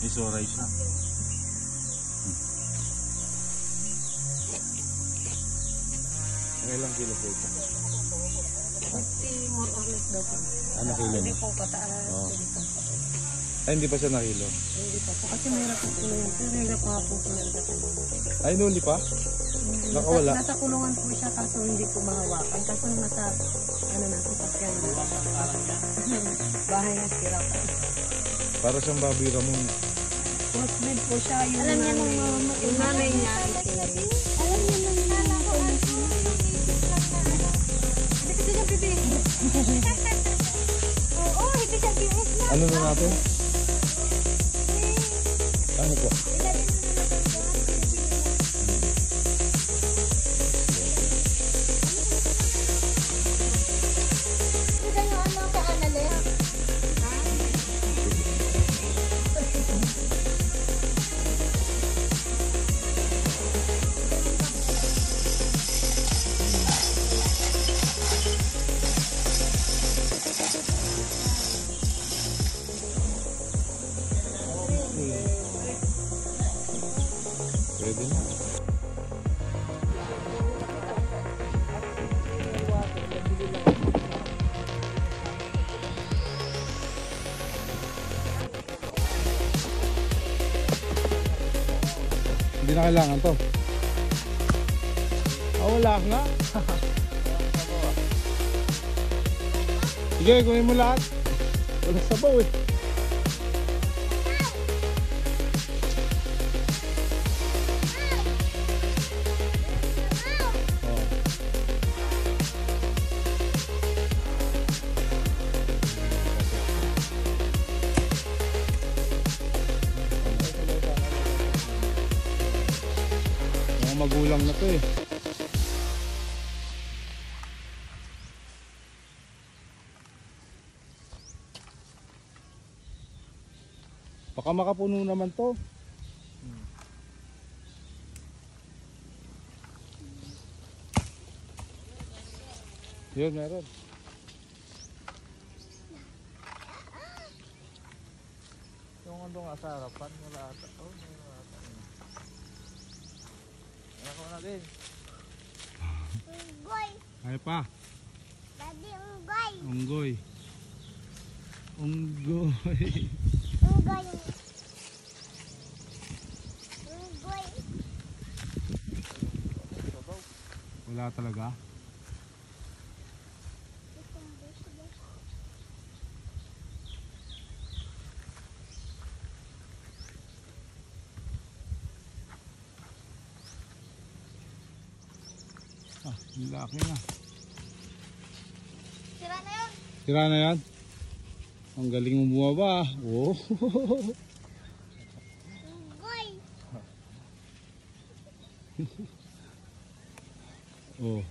Iso rice na. Ilang kilo po ito? 50 more or less daw po. Nakilo na? Hindi po pataas. Ay, hindi pa siya nakilo? Hindi pa po. Kasi mahirap po po yan. Pero mahirap pa po po yan. Ay, hindi pa? Nakawala? Nasa kulungan po siya kaso hindi po mahawakan. Kaso nasa, ano na, sasakyan na. Bahay na sira po. Para siyang baboy ramon. Crossbreed po siya. Alam niya nung yung nanay niya. Alam niya nung hindi siya bibihis. Oo, hindi siya bibihis na. Ano na natin? Ano po? Pwede na. Hindi na kailangan to. Wala nga. Sige, gawin mo lahat. Wala sabaw eh. Magulang na to eh. Baka makapuno naman to. Yun, meron. Yung ano nga sa harapan, wala ata. Oh, wala ata. Ako na din. Unggoy. Ay pa. Daddy, unggoy. Unggoy. Unggoy. Unggoy. Unggoy. Wala talaga. Ah, laki na. Sira na yun. Sira na yan? Ang galing mo bumaba. Oh. Unggoy. Oh.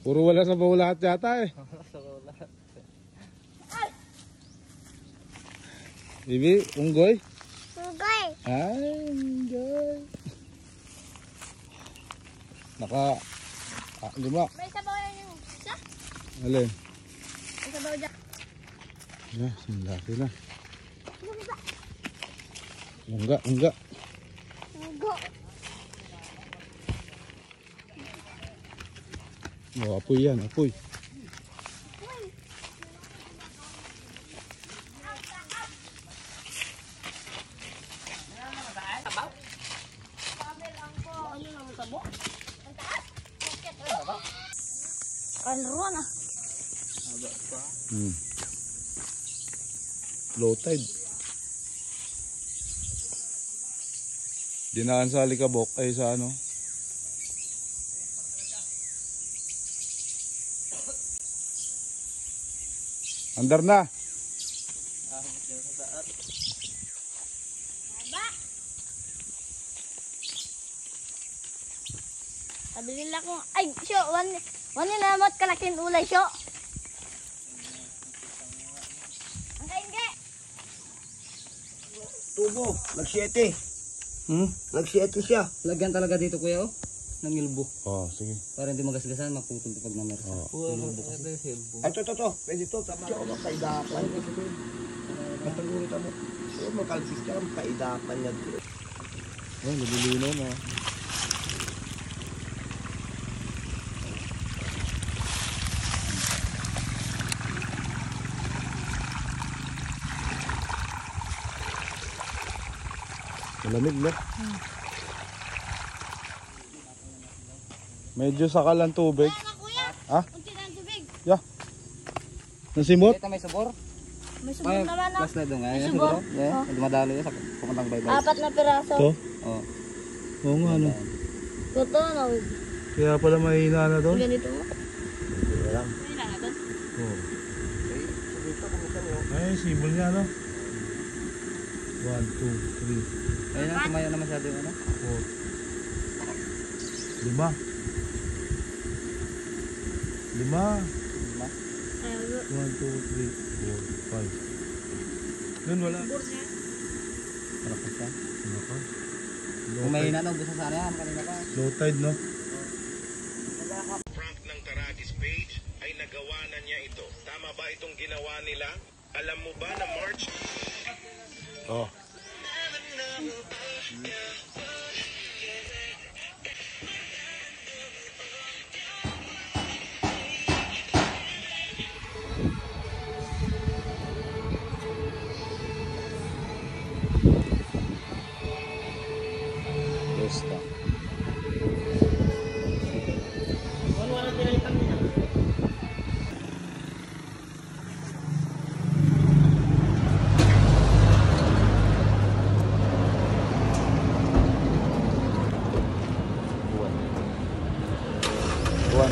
Puro wala sa baw lahat yata eh. Bibi, unggoy? Unggoy. Ay, unggoy. Lima. May sabaw yan yung isa. Alin? May sabaw dyan. Yeah, laki na. Ano ba? Ungga, ungga. Unggo. Oh, apoy yan, apoy. Kalruan ah. Low tide. Dinaan sa Alikabok ay sa ano? Andar na. Sabi nila kung, ay, syo, one na namat kalakin ulay, syo. Ang kainge. Tubo, nag-7. Nag-7 siya. Lagyan talaga dito kuya oh. ng ilbo. Oh, sige. Para hindi magasgasan, maputol pag namersa. Ito. Pwede ito. Tama ko magpaidapan. Matanggulit mo. So, magkalsis ka, magpaidapan niya. Oh, nalilinaw na. Malamig na. Medyo sakal ang tubig. Kuya, Ha? unti na ang tubig. Yeah. Nasimot? Ito may sabor. May subok naman Mas na doon. Ayan subor. siguro. Yeah. Dumadalo yun sa pumatang baybay. 4 na piraso. Ito? Oo. Oo nga, ano. Ito na. Kaya pala mahina na to. Ganito mo. Wala. Oh. Ay, sibol niya, no? 1, 2, 3, Ayun na, tumayo na masyado yung ano. 4, 5. 5. 1, 2, 3, 4, 5. Doon wala. Malakas ka. Ano ka? Kung may hina na, ubus na sana yan. Kanina pa. Low tide, no? Frank ng Taradis page ay nagawa na niya ito. Tama ba itong ginawa nila? Alam mo ba na March? Oh. Basta. Buwan.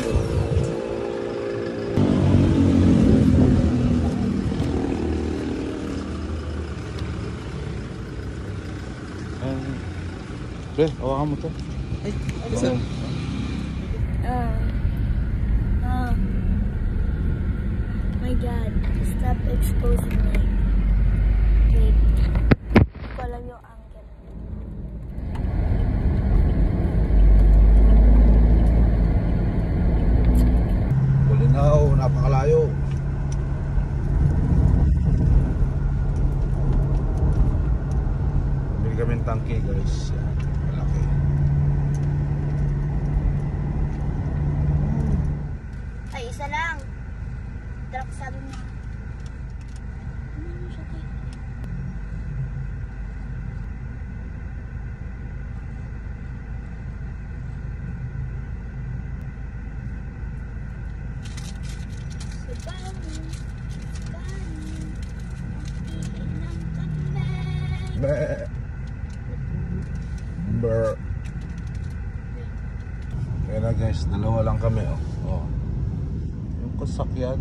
Pre, hawakan mo to. Sir. My God, stop exposing my wait. Ko alam yung angle. Bulinaw, napakalayo. Bumili kami ng tangke, guys. Yan, malaki. Ay, isa lang. Drop sabi mo. Ano siya tayo? Meh. Brr. Kaya na guys, dalawa lang kami. Oh. Yung kasakyan.